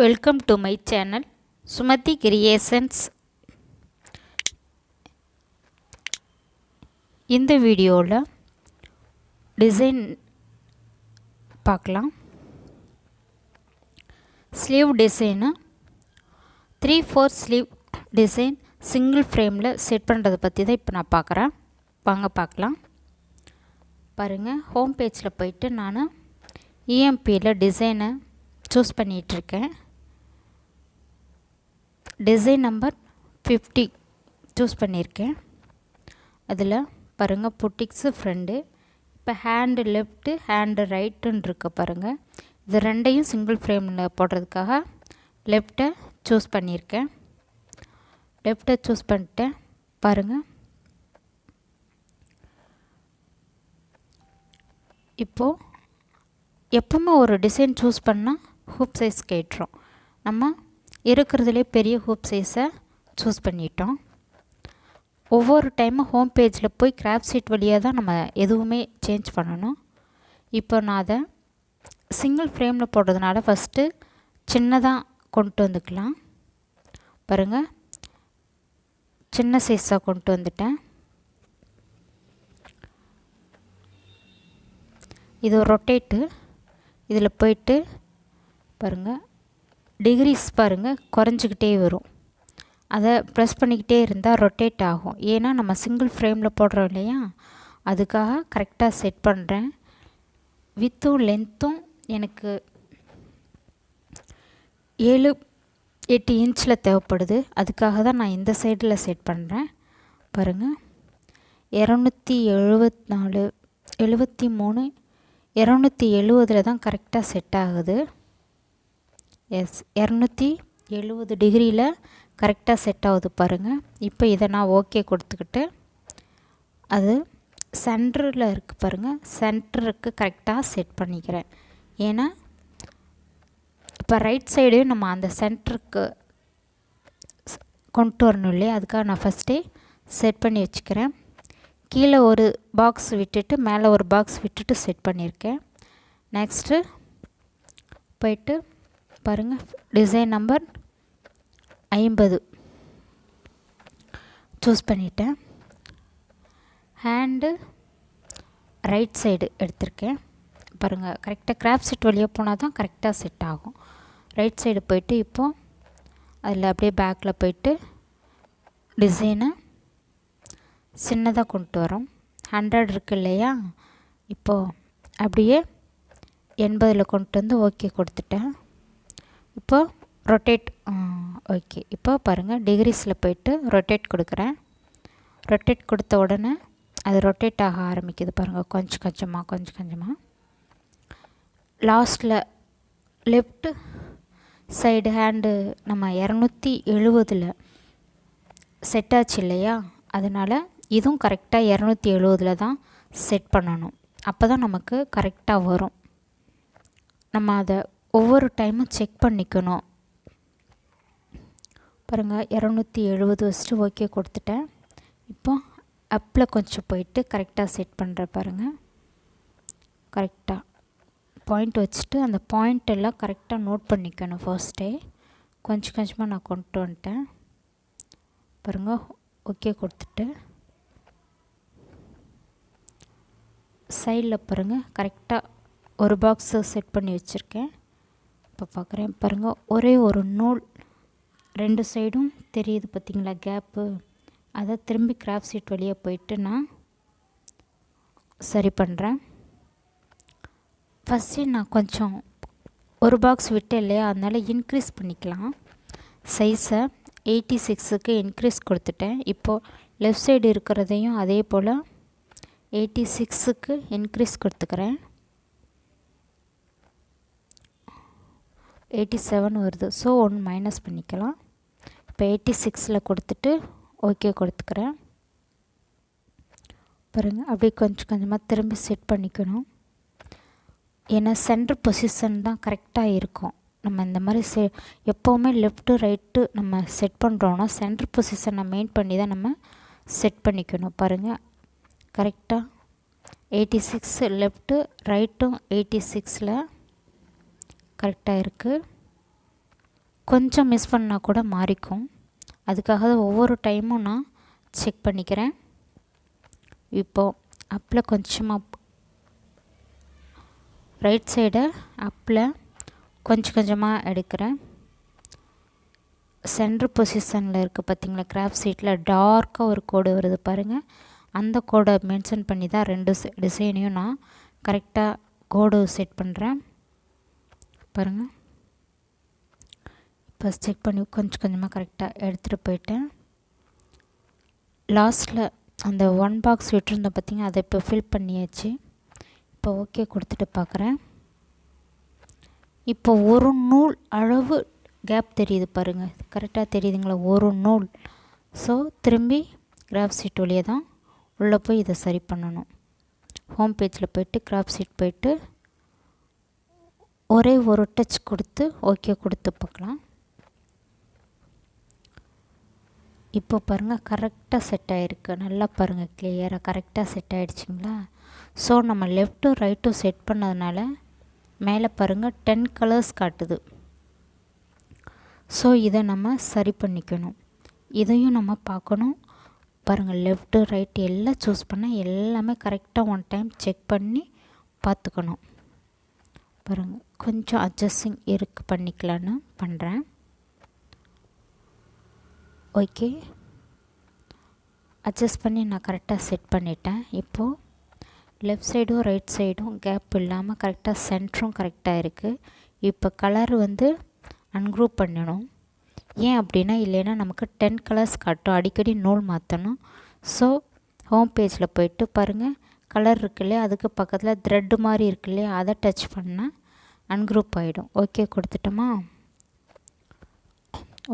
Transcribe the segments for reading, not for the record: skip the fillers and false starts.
Welcome to my channel Sumathi Creations. இந்த வீடியோல design பார்க்கலாம். Sleeve design 3/4 sleeve design single ஃப்ரேமில் செட் பண்ணுறதை பற்றி தான் இப்போ நான் பார்க்குறேன். வாங்க பார்க்கலாம். பாருங்கள், ஹோம் பேஜில் போயிட்டு நான் EMPயில் டிசைனை சூஸ் பண்ணிகிட்ருக்கேன். டிசைன் நம்பர் 50 சூஸ் பண்ணியிருக்கேன். அதில் பாருங்கள், புட்டிக்ஸு ஃப்ரெண்டு. இப்போ ஹேண்டு லெஃப்ட்டு ஹேண்டு ரைட்டுன்னு இருக்க பாருங்கள். இது ரெண்டையும் சிங்கிள் ஃப்ரேமில் போடுறதுக்காக லெஃப்ட்டை சூஸ் பண்ணியிருக்கேன். லெஃப்ட்டை சூஸ் பண்ணிட்டேன். பாருங்கள், இப்போது எப்பவுமே ஒரு டிசைன் சூஸ் பண்ணால் ஹூப் சைஸ் கேட்டுரும். நம்ம இருக்கிறதுலே பெரிய ஹூப் சைஸை சூஸ் பண்ணிட்டோம். ஒவ்வொரு டைமும் ஹோம் பேஜில் போய் கிராஃப்ட் ஷீட் வழியாக தான் நம்ம எதுவுமே சேஞ்ச் பண்ணணும். இப்போ நான் அதை சிங்கிள் ஃப்ரேமில் போடுறதுனால ஃபஸ்ட்டு சின்னதாக கொண்டு வந்துக்கலாம். பாருங்கள், சின்ன சைஸாக கொண்டு வந்துட்டேன். இது ரொட்டேட்டு. இதில் போயிட்டு பாருங்கள், டிகிரிஸ் பாருங்கள் குறைஞ்சிக்கிட்டே வரும். அதை ப்ரெஸ் பண்ணிக்கிட்டே இருந்தால் ரொட்டேட் ஆகும். ஏன்னா நம்ம சிங்கிள் ஃப்ரேமில் போடுறோம் இல்லையா, அதுக்காக கரெக்டாக செட் பண்ணுறேன். வித்தும் லென்த்தும் எனக்கு 7-8 இன்ச்சில் தேவைப்படுது. அதுக்காக தான் நான் இந்த சைடில் செட் பண்ணுறேன். பாருங்கள், 274 73 270 தான் கரெக்டாக செட் ஆகுது. எஸ், 270 டிகிரியில் கரெக்டாக செட் ஆகுது பாருங்கள். இப்போ இதை நான் ஓகே கொடுத்துக்கிட்டு அது சென்டரில் இருக்குது பாருங்கள், சென்டருக்கு கரெக்டாக செட் பண்ணிக்கிறேன். ஏன்னா இப்போ ரைட் சைடையும் நம்ம அந்த சென்டருக்கு கொண்டு வரணும் இல்லையா, அதுக்காக நான் ஃபஸ்ட்டே செட் பண்ணி வச்சுக்கிறேன். கீழே ஒரு பாக்ஸ் விட்டுட்டு மேலே ஒரு பாக்ஸ் விட்டுட்டு செட் பண்ணியிருக்கேன். நெக்ஸ்ட்டு போயிட்டு பாருங்கள், டிசைன் நம்பர் 50 சூஸ் பண்ணிட்டேன். ஹேண்டு ரைட் சைடு எடுத்திருக்கேன். பாருங்கள், கரெக்டாக கிராஃப்ட் ஷீட் வழியாக போனால் தான் கரெக்டாக செட் ஆகும். ரைட் சைடு போயிட்டு இப்போது அதில் அப்படியே பேக்கில் போயிட்டு டிசைனை சின்னதாக கொண்டு வரோம். 100 இருக்கு இல்லையா, இப்போது அப்படியே 80 கொண்டு வந்து ஓகே கொடுத்துட்டேன். இப்போது ரொட்டேட் ஓகே. இப்போ பாருங்கள், டிகிரிஸில் போயிட்டு ரொட்டேட் கொடுக்குறேன். ரொட்டேட் கொடுத்த உடனே அது ரொட்டேட் ஆக ஆரம்பிக்குது பாருங்கள், கொஞ்சம் கொஞ்சமாக. லாஸ்ட்டில் லெஃப்ட்டு சைடு ஹேண்டு நம்ம 270 செட் ஆச்சு இல்லையா, அதனால் இதுவும் கரெக்டாக 270 தான் செட் பண்ணணும். அப்போ தான் நமக்கு கரெக்டாக வரும். நம்ம அதை ஒவ்வொரு டைமும் செக் பண்ணிக்கணும். பாருங்கள், 270 வச்சுட்டு ஓகே கொடுத்துட்டேன். இப்போ அப்பில் கொஞ்சம் போயிட்டு கரெக்டாக செட் பண்ணுற பாருங்கள். கரெக்டாக பாயிண்ட் வச்சுட்டு அந்த பாயிண்ட் எல்லாம் கரெக்டாக நோட் பண்ணிக்கணும். ஃபர்ஸ்ட்டே கொஞ்சமாக நான் கொண்டு வந்துட்டேன். பாருங்கள், ஓகே கொடுத்துட்டு சைடில் பாருங்கள் கரெக்டாக ஒரு பாக்ஸு செட் பண்ணி வச்சுருக்கேன். இப்போ பார்க்குறேன் பாருங்கள், ஒரே ஒரு நூல் 2 சைடும் தெரியுது பார்த்திங்களா கேப்பு. அதை திரும்பி கிராஃப்ட் ஷீட் வழியாக போயிட்டு நான் சரி பண்ணுறேன். ஃபஸ்ட்டு நான் கொஞ்சம் ஒரு பாக்ஸ் விட்டேன் இல்லையா, அதனால் இன்க்ரீஸ் பண்ணிக்கலாம். சைஸை 86க்கு இன்க்ரீஸ் கொடுத்துட்டேன். இப்போது லெஃப்ட் சைடு இருக்கிறதையும் அதே போல் 86க்கு இன்க்ரீஸ் கொடுத்துக்கிறேன். 87 வருது, ஸோ 1 மைனஸ் பண்ணிக்கலாம். இப்போ 86 கொடுத்துட்டு ஓகே கொடுத்துக்கிறேன். பாருங்கள், அப்படியே கொஞ்சமாக திரும்பி செட் பண்ணிக்கணும். ஏன்னா சென்டர் பொசிஷன் தான் கரெக்டாக இருக்கும். நம்ம இந்த மாதிரி எப்போவுமே லெஃப்ட்டு ரைட்டு நம்ம செட் பண்ணுறோன்னா சென்டர் பொசிஷனை மெயின் பண்ணி தான் நம்ம செட் பண்ணிக்கணும். பாருங்கள், கரெக்டாக 86 லெஃப்ட்டு ரைட்டும் 86 கரெக்டாக இருக்குது. கொஞ்சம் மிஸ் பண்ணால் கூட மாறிக்கும். அதுக்காக தான் ஒவ்வொரு டைமும் நான் செக் பண்ணிக்கிறேன். இப்போது அப்பில் கொஞ்சமாக ரைட் சைடை அப்பில் கொஞ்சம் கொஞ்சமாக எடுக்கிறேன். சென்டர் பொசிஷனில் இருக்குது பார்த்திங்களா, கிராஃப்ட் ஷீட்டில் டார்க்காக ஒரு கோடு வருது பாருங்கள். அந்த கோடை மென்ஷன் பண்ணி தான் 2 டிசைனையும் நான் கரெக்டாக கோடு செட் பண்ணுறேன் பாருங்கள். இப்போ செக் பண்ணி கொஞ்சம் கொஞ்சமாக கரெக்டாக எடுத்துகிட்டு போயிட்டேன். லாஸ்ட்டில் அந்த 1 பாக்ஸ் விட்டுருந்தோம் பார்த்திங்க, அதை இப்போ ஃபில் பண்ணியாச்சு. இப்போ ஓகே கொடுத்துட்டு பார்க்குறேன். இப்போ ஒரு நூல் அளவு கேப் தெரியுது பாருங்கள், கரெக்டாக தெரியுதுங்களா, ஒரு நூல். ஸோ திரும்பி கிராஃப்ட் ஷீட் வழியாக தான் உள்ளே போய் இதை சரி பண்ணணும். ஹோம் பேஜில் போய்ட்டு கிராஃப்ட் ஷீட் போய்ட்டு ஒரே ஒரு டச் கொடுத்து ஓகே கொடுத்து பார்க்கலாம். இப்போ பாருங்கள் கரெக்டாக செட் ஆகிருக்கு. நல்லா பாருங்கள், கிளியராக கரெக்டாக செட் ஆகிடுச்சிங்களா. ஸோ நம்ம லெஃப்ட்டும் ரைட்டும் செட் பண்ணதுனால மேலே பாருங்கள் 10 கலர்ஸ் காட்டுது. ஸோ இதை நம்ம சரி பண்ணிக்கணும். இதையும் நம்ம பார்க்கணும் பாருங்கள். லெஃப்ட்டு ரைட்டு எல்லாம் சூஸ் பண்ண எல்லாமே கரெக்டாக 1 டைம் செக் பண்ணி பார்த்துக்கணும் பாருங்கள். கொஞ்சம் அட்ஜஸ்டிங் பண்ணிக்கலான்னு பண்ணுறேன். ஓகே, அட்ஜஸ்ட் பண்ணி நான் கரெக்டாக செட் பண்ணிட்டேன். இப்போது லெஃப்ட் சைடும் ரைட் சைடும் கேப் இல்லாமல் கரெக்டாக சென்டரும் கரெக்டாக இருக்குது. இப்போ கலர் வந்து அன்குரூப் பண்ணணும். ஏன் அப்படின்னா, இல்லைன்னா நமக்கு 10 கலர்ஸ் காட்டும், அடிக்கடி நூல் மாற்றணும். ஸோ ஹோம் பேஜில் போய்ட்டு பாருங்கள், கலர் இருக்கு இல்லையா, அதுக்கு பக்கத்தில் த்ரெட்டு மாதிரி இருக்கு இல்லையா, அதை டச் பண்ணால் அன்குரூப் ஆகிடும். ஓகே கொடுத்துட்டோமா.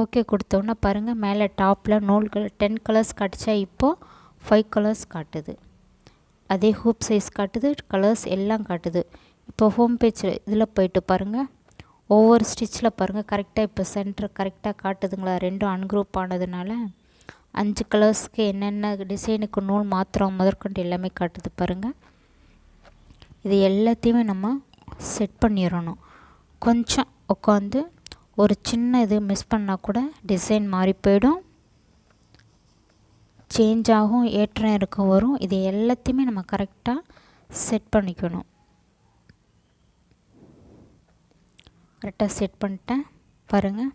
ஓகே கொடுத்தோன்னா பாருங்கள் மேலே டாப்பில் நூல்கள் 10 கலர்ஸ் காட்டுச்சா, இப்போது 5 கலர்ஸ் காட்டுது. அதே ஹூப் சைஸ் காட்டுது, கலர்ஸ் எல்லாம் காட்டுது. இப்போ ஹோம் பேஜில் இதில் போய்ட்டு பாருங்கள், ஒவ்வொரு ஸ்டிச்சில் பாருங்கள் கரெக்டாக இப்போ சென்டர் கரெக்டாக காட்டுதுங்களா. ரெண்டும் அன்குரூப் ஆனதுனால 5 கலர்ஸ்க்கு என்னென்ன டிசைனுக்கு நூல் மாத்திரம் முதற்கொண்டு எல்லாமே காட்டுது பாருங்கள். இது எல்லாத்தையுமே நம்ம செட் பண்ணிடணும். கொஞ்சம் உட்காந்து ஒரு சின்ன இது மிஸ் பண்ணால் கூட டிசைன் மாறி போயிடும், சேஞ்ச் ஆகும், ஏற்றம் இறக்கம் வரும். இது எல்லாத்தையுமே நம்ம கரெக்டாக செட் பண்ணிக்கணும். கரெக்டாக செட் பண்ணிட்டேன் பாருங்கள்.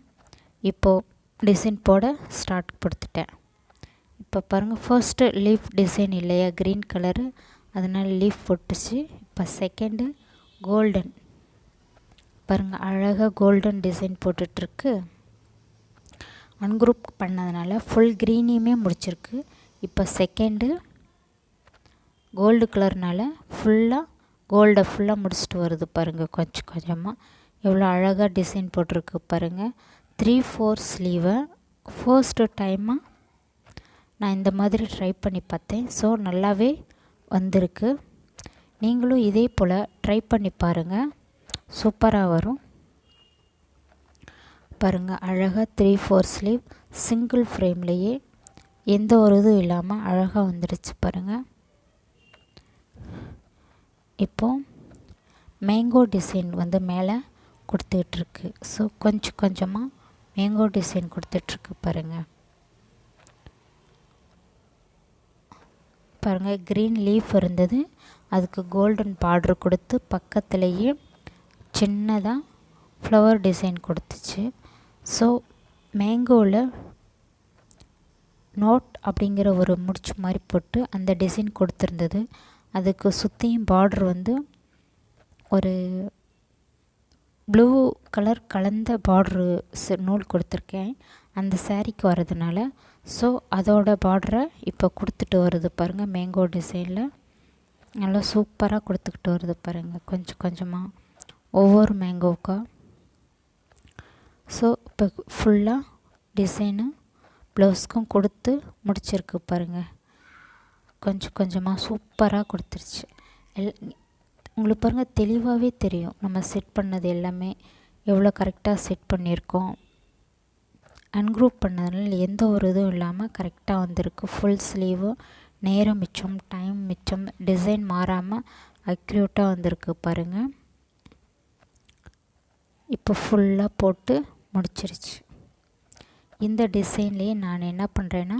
இப்போது டிசைன் போட ஸ்டார்ட் கொடுத்துட்டேன். இப்போ பாருங்கள், ஃபர்ஸ்ட்டு லீஃப் டிசைன் இல்லையா, க்ரீன் கலரு, அதனால் லீஃப் போட்டுச்சு. இப்போ செகண்டு கோல்டன் பாருங்கள், அழகாக கோல்டன் டிசைன் போட்டுட்ருக்கு. அன்குரூப் பண்ணதுனால ஃபுல் க்ரீனையுமே முடிச்சிருக்கு. இப்போ செகண்டு கோல்டு கலர்னால் ஃபுல்லாக கோல்டை ஃபுல்லாக முடிச்சுட்டு வருது பாருங்கள். கொஞ்சம் கொஞ்சமாக எவ்வளோ அழகாக டிசைன் போட்டிருக்கு பாருங்கள். 3/4 ஸ்லீவை ஃபர்ஸ்ட்டு டைமாக நான் இந்த மாதிரி ட்ரை பண்ணி பார்த்தேன். ஸோ நல்லாவே வந்திருக்கு. நீங்களும் இதே போல் ட்ரை பண்ணி பாருங்கள், சூப்பராக வரும் பாருங்கள். அழகாக 3/4 ஸ்லீவ் சிங்கிள் ஃப்ரேம்லேயே எந்த ஒரு இதுவும் இல்லாமல் அழகாக வந்துடுச்சு பாருங்கள். இப்போது மேங்கோ டிசைன் வந்து மேலே கொடுத்துட்ருக்கு. ஸோ கொஞ்சம் கொஞ்சமாக மேங்கோ டிசைன் கொடுத்துட்ருக்கு பாருங்கள். பாருங்கள், க்ரீன் லீஃப் இருந்தது, அதுக்கு கோல்டன் பார்டர் கொடுத்து பக்கத்துலேயே சின்னதாக ஃப்ளவர் டிசைன் கொடுத்துச்சு. ஸோ மேங்கோவில் நோட் அப்படிங்கிற ஒரு முடிச்சு மாதிரி போட்டு அந்த டிசைன் கொடுத்துருந்தது. அதுக்கு சுற்றியும் பார்டர் வந்து ஒரு ப்ளூ கலர் கலந்த பார்ட்ரு நூல் கொடுத்துருக்கேன் அந்த சாரீக்கு வரதுனால. ஸோ அதோட பார்டரை இப்போ கொடுத்துட்டு வருது பாருங்கள். மேங்கோ டிசைனில் நல்லா சூப்பராக கொடுத்துக்கிட்டு வருது பாருங்கள், கொஞ்சம் கொஞ்சமாக ஒவ்வொரு மேங்கோவுக்கா. ஸோ இப்போ ஃபுல்லாக டிசைனு ப்ளவுஸ்க்கும் கொடுத்து முடிச்சிருக்கு பாருங்கள். கொஞ்சம் கொஞ்சமாக சூப்பராக கொடுத்துருச்சு. உங்களுக்கு பாருங்கள், தெளிவாகவே தெரியும் நம்ம செட் பண்ணது எல்லாமே எவ்வளோ கரெக்டாக செட் பண்ணியிருக்கோம். அன்குரூப் பண்ணதுனால எந்த ஒரு இதுவும் இல்லாமல் கரெக்டாக வந்திருக்கு. ஃபுல் ஸ்லீவு, நேரம் மிச்சம், டைம் மிச்சம், டிசைன் மாறாமல் அக்யூரேட்டாக வந்திருக்கு பாருங்கள். இப்போ ஃபுல்லாக போட்டு முடிச்சிருச்சு. இந்த டிசைன்லேயே நான் என்ன பண்ணுறேன்னா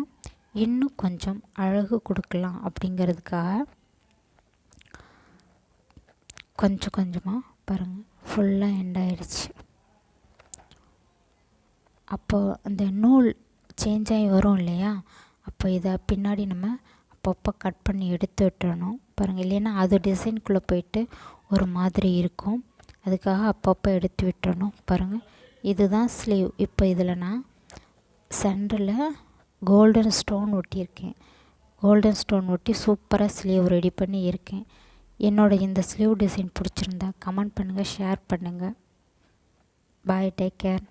இன்னும் கொஞ்சம் அழகு கொடுக்கலாம் அப்படிங்கிறதுக்காக கொஞ்சம் கொஞ்சமாக பாருங்கள் ஃபுல்லாக எண்ட் ஆயிடுச்சு. அப்போது அந்த நூல் சேஞ்ச் ஆகி வரும் இல்லையா, அப்போ இதை பின்னாடி நம்ம அப்பப்போ கட் பண்ணி எடுத்து விட்டுறணும் பாருங்கள். இல்லைன்னா அது டிசைனுக்குள்ளே போயிட்டு ஒரு மாதிரி இருக்கும். அதுக்காக அப்பப்போ எடுத்து விட்டுறணும் பாருங்கள். இதுதான் ஸ்லீவ். இப்போ இதில் நான் சென்டரில் கோல்டன் ஸ்டோன் ஒட்டியிருக்கேன். கோல்டன் ஸ்டோன் ஒட்டி சூப்பராக ஸ்லீவ் ரெடி பண்ணி இருக்கேன். என்னோடய இந்த ஸ்லீவ் டிசைன் பிடிச்சிருந்தா கமெண்ட் பண்ணுங்கள், ஷேர் பண்ணுங்கள். பாய், டேக் கேர்.